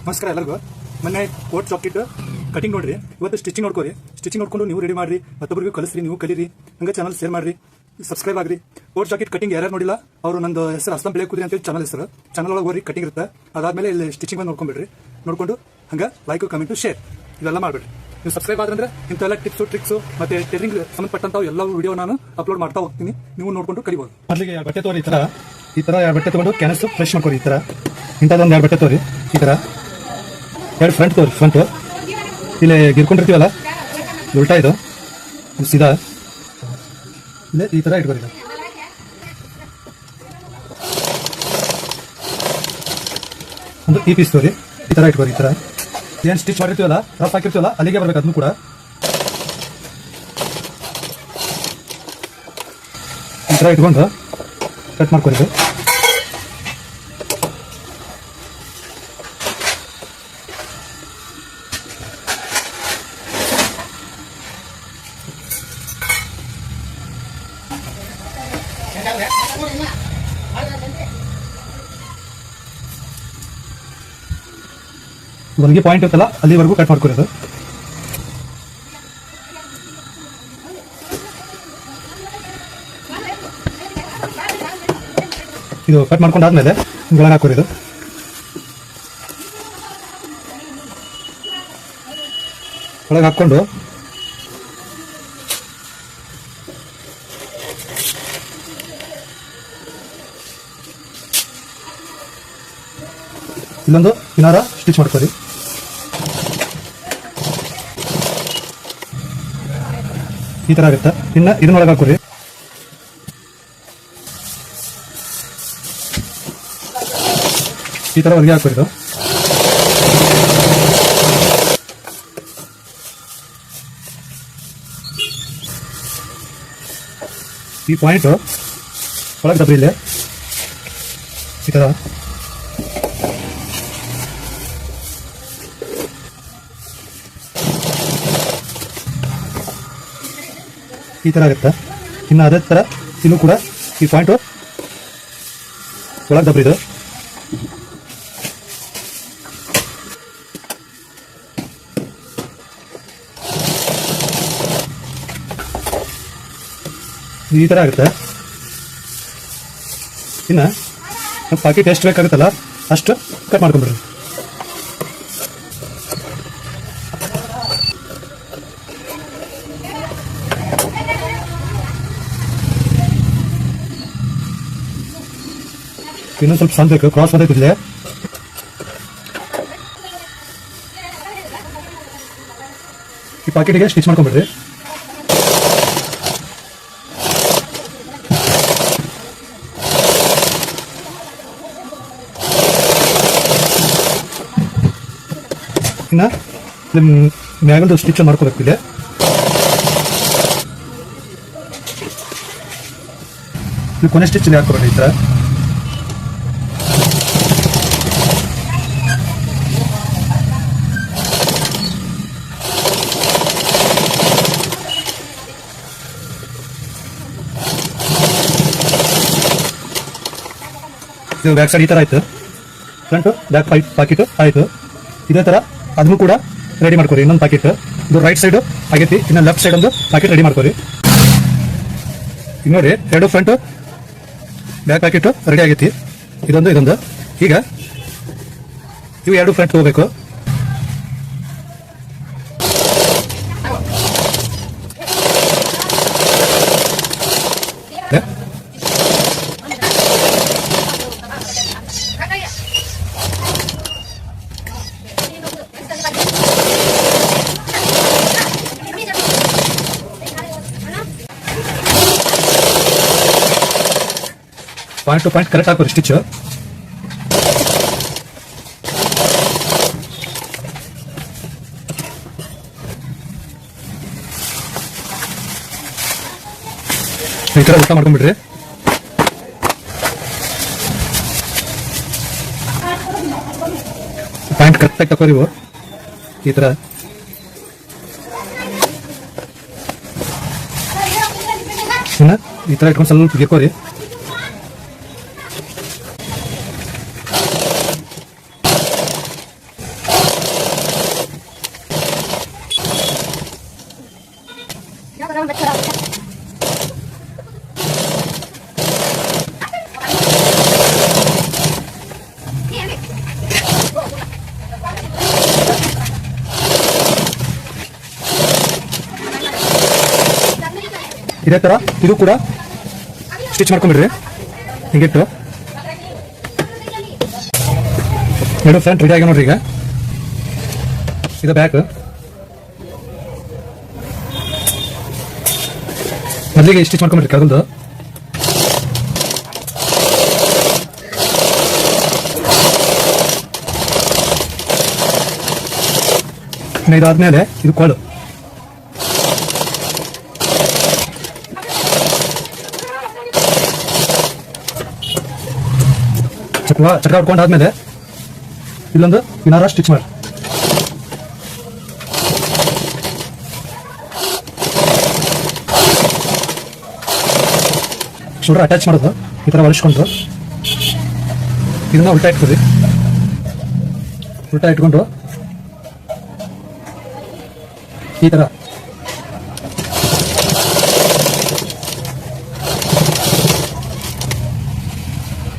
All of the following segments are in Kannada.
ನಮಸ್ಕಾರ ಎಲ್ಲರಿಗೂ. ಮೊನ್ನೆ ಕೋಟ್ ಜಾಕೆಟ್ ಕಟಿಂಗ್ ನೋಡ್ರಿ, ಇವತ್ತು ಸ್ಟಿಚಿಂಗ್ ನೋಡ್ಕೋರಿ. ಸ್ಟಿಚಿಂಗ್ ನೋಡ್ಕೊಂಡು ನೀವು ರೆಡಿ ಮಾಡ್ರಿ, ಮತ್ತೊಬ್ಬರಿಗೂ ಕಲಿಸ್ರಿ, ನೀವು ಕಲೀರಿ. ಹಂಗೆ ಚಾನಲ್ ಶೇರ್ ಮಾಡ್ರಿ, ಸಬ್ಸ್ಕ್ರೈಬ್ ಆಗ್ರಿ. ಕೋಟ್ ಜಾಕೆಟ್ ಕಟಿಂಗ್ ಯಾರು ನೋಡಿಲ್ಲ ಅವರು ನಂದು ಹೆಸರು ಅಸ್ಲಂ ಬೆಳೆ ಕುದ್ರಿ ಅಂತೇಳಿ ಚಾನಲ್ ಹೆಸರು. ಚಾನಲ್ ಒಳಗೆ ಹೋಗಿ ಕಟಿಂಗ್ ಇರುತ್ತೆ. ಅದಾದ್ಮೇಲೆ ಇಲ್ಲಿ ಸ್ಟಿಚಿಂಗ್ ಬಂದು ನೋಡ್ಕೊಂಡ್ಬಿಡ್ರಿ. ನೋಡ್ಕೊಂಡು ಹಂಗೆ ಲೈಕ್ ಕಮೆಂಟು ಶೇರ್ ಇವೆಲ್ಲ ಮಾಡ್ಬಿಡ್ರಿ. ನೀವು ಸಬ್ಸ್ಕ್ರೈಬ್ ಆದ್ರೆ ಇಂಥೆಲ್ಲ ಟಿಪ್ಸು ಟ್ರಿಕ್ಸು ಮತ್ತೆ ಟೈಲರಿಂಗ್ ಸಂಬಂಧಪಟ್ಟಂತ ಎಲ್ಲ ವಿಡಿಯೋ ನಾನು ಅಪ್ಲೋಡ್ ಮಾಡ್ತಾ ಹೋಗ್ತೀನಿ, ನೀವು ನೋಡ್ಕೊಂಡು ಕಲಿಬಹುದು. ಮೊದಲಿಗೆ ಬಟ್ಟೆ ತೋರಿ, ಈ ತರ 2 ಬಟ್ಟೆ ತಗೊಂಡು ಕ್ಯಾನ್ಸ್ ಫ್ರೆಶ್ ಮಾಡ್ಕೊರಿ. ಈ ತರ ಇಂಥದ್ದೊಂದು 2 ಬಟ್ಟೆ ತೋರಿ. ಈ ತರ 2 ಫ್ರಂಟ್ ತೋರಿ. ಫ್ರಂಟ್ ಇಲ್ಲಿ ಗಿರ್ಕೊಂಡಿರ್ತೀವಲ್ಲ, ಉಲ್ಟಾ ಇದು ಸೀದಾ ಇಲ್ಲೇ ಈ ತರ ಇಟ್ಕೊರಿ. ಒಂದು ಈ ಪೀಸ್ ತೋರಿ, ಈ ತರ ಇಟ್ಕೊರಿ. ಈ ತರ ಏನ್ ಸ್ಟಿಚ್ ಮಾಡಿರ್ತೀವಲ್ಲ, ರಫ್ ಹಾಕಿರ್ತೀವಲ್ಲ, ಅಲ್ಲಿಗೆ ಬರ್ಬೇಕು. ಅದನ್ನು ಕೂಡ ಈ ತರ ಇಟ್ಕೊಂಡು ಕಟ್ ಮಾಡ್ಕೊರಿ. ಒಂದಿಗೆ ಪಾಯಿಂಟ್ ಇರ್ತಲ್ಲ, ಅಲ್ಲಿವರೆಗೂ ಕಟ್ ಮಾಡ್ಕೊರೋದು. ಇದು ಕಟ್ ಮಾಡ್ಕೊಂಡಾದ್ಮೇಲೆ ಒಳಗೆ ಹಾಕೋರಿದು. ಒಳಗೆ ಹಾಕೊಂಡು ಇಲ್ಲೊಂದು ಕಿನಾರ ಸ್ಟಿಚ್ ಮಾಡ್ಕೊರಿ. ಈ ತರ ಆಗುತ್ತೆ. ಇನ್ನ ಇದನ್ನೊಳಗೆ ಹಾಕೋರಿ. ಈ ತರ ಹೊರಗೆ ಹಾಕೋರಿ. ಈ ಪಾಯಿಂಟ್ ಒಳಗೆ ದಬ್ರಿ ಇಲ್ಲೇ ಈ ತರ. ಈ ತರ ಆಗುತ್ತೆ. ಇನ್ನು ಅದೇ ತರ ಇಲ್ಲೂ ಕೂಡ ಈ ಪಾಯಿಂಟ್ ಒಳಗೆ ದಬ್ರಿದು. ಈ ತರ ಆಗುತ್ತೆ. ಇನ್ನು ನಮ್ಮ ಪಾಕೆಟ್ ಎಷ್ಟು ಬೇಕಾಗುತ್ತಲ್ಲ ಅಷ್ಟು ಕಟ್ ಮಾಡ್ಕೊಂಡ್ಬಿಡ್ರಿ. ಇನ್ನೊಂದು ಸ್ವಲ್ಪ ಸಣ್ಣ ಬೇಕು, ಕ್ರಾಸ್ ಬಂದೈತಿಲ್ಲ. ಈ ಪಾಕೆಟ್ಗೆ ಸ್ಟಿಚ್ ಮಾಡ್ಕೊಂಡ್ಬಿಡ್ರಿ. ಇನ್ನು ಮ್ಯಾಗಂದು ಸ್ಟಿಚ್ ಮಾಡ್ಕೋಬೇಕು. ಇದೆ ಈ ಕೊನೆ ಸ್ಟಿಚ್ ಹಾಕೋಬೇಡಿ. ಈ ತರ ಬ್ಯಾಕ್ ಸೈಡ್ ಈ ತರ ಆಯ್ತು. ಫ್ರಂಟ್ ಬ್ಯಾಕ್ ಪಾಕೆಟ್ ಆಯ್ತು. ಇದೇ ತರ ಅದನ್ನು ಕೂಡ ರೆಡಿ ಮಾಡ್ಕೊರಿ. ಇನ್ನೊಂದು ಪಾಕೆಟ್ ಇದು ರೈಟ್ ಸೈಡ್ ಆಗೈತಿ, ಇನ್ನು ಲೆಫ್ಟ್ ಸೈಡ್ ಒಂದು ಪಾಕೆಟ್ ರೆಡಿ ಮಾಡ್ಕೊರಿ. ನೋಡಿ 2 ಫ್ರಂಟ್ ಬ್ಯಾಕ್ ಪಾಕೆಟ್ ರೆಡಿ ಆಗೈತಿ. ಇದೊಂದು. ಈಗ ಇವು 2 ಫ್ರಂಟ್ ಹೋಗ್ಬೇಕು. ಪಾಯಿಂಟ್ ಟು ಪಾಯಿಂಟ್ ಕರೆಕ್ಟ್ ಹಾಕೋರಿ ಸ್ಟಿಚ್. ಈ ತರ ಊಟ ಮಾಡ್ಕೊಂಡ್ಬಿಡ್ರಿ. ಪಾಯಿಂಟ್ ಕರೆಕ್ಟಾಗಿ ತಕೋರಿ. ಈ ತರ ಈ ತರ ಇಟ್ಕೊಂಡು ಸ್ವಲ್ಪ ಗೆಕ್ಕೋರಿ. ಇದೇ ತರ ಇದು ಕೂಡ ಸ್ಟಿಚ್ ಮಾಡ್ಕೊಂಡ್ಬಿಡ್ರಿ ಹಿಂಗಿಟ್ಟು. ಎರಡು ಫ್ರಂಟ್ ರೆಡಿ ಆಗಿ ನೋಡ್ರಿ. ಈಗ ಇದು ಬ್ಯಾಕ್. ಮೊದಲಿಗೆ ಸ್ಟಿಚ್ ಮಾಡ್ಕೊಂಡ್ಬಿಡ್ರಿ ಕೆಳಗಂದು. ಇದಾದ್ಮೇಲೆ ಇದು ಕೊಳು. ಚಕ್ರ ಹೊಡ್ಕೊಂಡಾದ್ಮೇಲೆ ಇಲ್ಲೊಂದು ಕಿನಾರ ಸ್ಟಿಚ್ ಮಾಡಿ. ಶೋಲ್ಡರ್ ಅಟ್ಯಾಚ್ ಮಾಡೋದು ಈ ತರ ಒಲಿಸ್ಕೊಂಡು ಇದನ್ನ ಉಲ್ಟಾ ಇಟ್ಕೊಡಿ. ಉಲ್ಟಾ ಇಟ್ಕೊಂಡು ಈ ತರ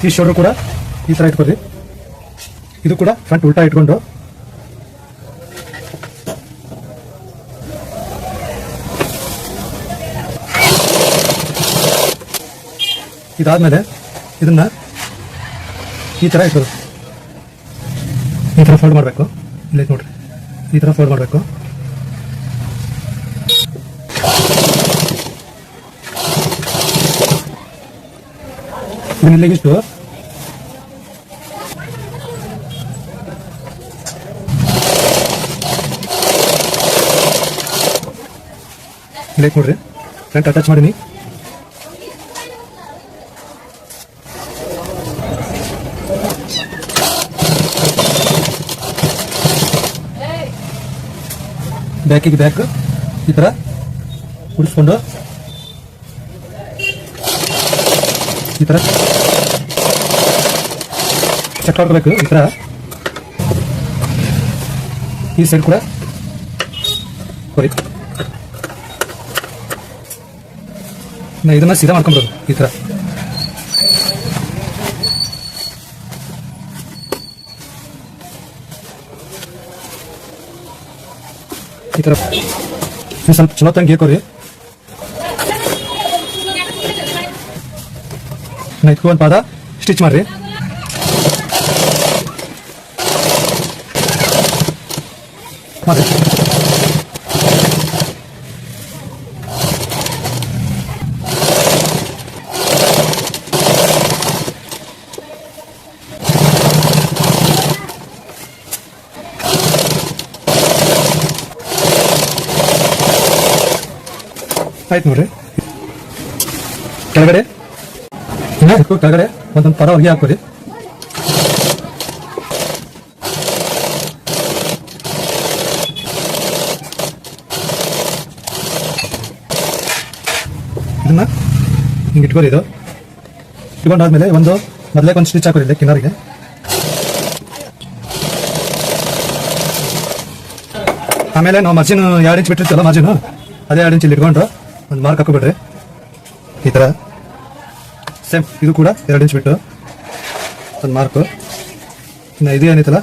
ಈ ಶೋಲ್ಡರ್ ಕೂಡ ಈ ತರ ಇಟ್ಕೊರಿ. ಇದು ಕೂಡ ಫ್ರಂಟ್ ಉಲ್ಟಾ ಇಟ್ಕೊಂಡು ಇದಾದ್ಮೇಲೆ ಇದನ್ನ ಈ ತರ ಇಟ್ಕೊದು. ಈ ತರ ಫೋಲ್ಡ್ ಮಾಡಬೇಕು. ಇಲ್ಲ ನೋಡ್ರಿ, ಈ ತರ ಫೋಲ್ಡ್ ಮಾಡಬೇಕು. ಇದನ್ನ ಇಲ್ಲಿಗಿಷ್ಟು ಲೈಕ್ ನೋಡ್ರಿ, ಫ್ರಂಟ್ ಅಟ್ಯಾಚ್ ಮಾಡೀನಿ. ಬ್ಯಾಕಿಗೆ ಬ್ಯಾಕ್ ಈ ತರ ಉಡಿಸ್ಕೊಂಡು ಈ ತರ ಚೆಕ್ ಮಾಡ್ಕೋಬೇಕು. ಈ ತರ ಈ ಸೈಡ್ ಕೂಡ ಕೊರಿ. ಇದನ್ನ ಸೀದಾ ಮಾಡ್ಕೊಂಡ್ಬರೋದು ಈ ತರ. ಈ ತರ ಸ್ವಲ್ಪ ಚಲೋ ತಂಗಿ ಹಾಕೋರಿ. ಇದಕ್ಕೂ ಒಂದು ಪಾದ ಸ್ಟಿಚ್ ಮಾಡ್ರಿ. ಮಾಡಿ ಆಯ್ತು ನೋಡ್ರಿ. ಕೆಳಗಡೆ ಕೆಳಗಡೆ ಒಂದೊಂದು ಪರ ಹೊಗೆ ಹಾಕೋರಿ. ಇದನ್ನ ಹಿಂಗೆ ಇಟ್ಕೋರಿ. ಇದು ಇಟ್ಕೊಂಡಾದ್ಮೇಲೆ ಒಂದು ಮೊದಲೇ ಒಂದು ಸ್ಟಿಚ್ ಹಾಕೋರಿ ಕಿನಾರಿಗೆ. ಆಮೇಲೆ ನಾವು ಮರ್ಜಿನ್ 2 ಇಂಚ್ ಬಿಟ್ಟಿರ್ತೀವಲ್ಲ ಮಾರ್ಜಿನ್, ಅದೇ 2 ಇಂಚ್ ಇಲ್ಲಿ ಇಟ್ಕೊಂಡು ಒಂದು ಮಾರ್ಕ್ ಹಾಕೋಬಿಡ್ರಿ ಈ ತರ. ಸೇಮ್ ಇದು ಕೂಡ 2 ಇಂಚ್ ಬಿಟ್ಟು ಒಂದು ಮಾರ್ಕು. ಇನ್ನು ಇದು ಏನೈತಲ್ಲ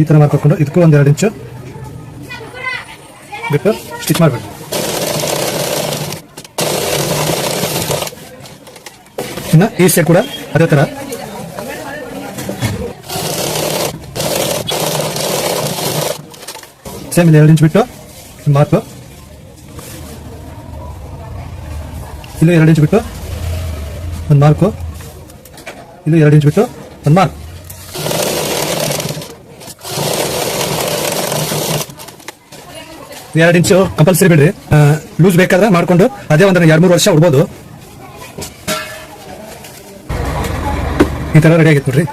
ಈ ತರ ಮಾರ್ಕ್ ಹಾಕೊಂಡು ಇದಕ್ಕೂ ಒಂದು 2 ಇಂಚು ಬಿಟ್ಟು ಸ್ಟಿಚ್ ಮಾಡಿಬಿಡ್ರಿ. ಇನ್ನು ಈ ಸೈಡ್ ಕೂಡ ಅದೇ ತರ ಸೇಮ್ ಇಲ್ಲಿ 2 ಇಂಚ್ ಬಿಟ್ಟು ಒಂದು ಮಾರ್ಕು, ಇಲ್ಲಿ 2 ಇಂಚ್ ಬಿಟ್ಟು ಒಂದು ಮಾರ್ಕು, ಇಲ್ಲಿ 2 ಇಂಚ್ ಬಿಟ್ಟು ಒಂದು ಮಾರ್ಕ್. ಎರಡು ಇಂಚು ಕಂಪಲ್ಸರಿ ಬಿಡ್ರಿ. ಲೂಸ್ ಬೇಕಾದ್ರೆ ಮಾಡ್ಕೊಂಡು ಅದೇ ಒಂದು 2-3 ವರ್ಷ ಉಡ್ಬೋದು. ಈ ತರ ರೆಡಿ ಆಗಿತ್ತು ನೋಡ್ರಿ.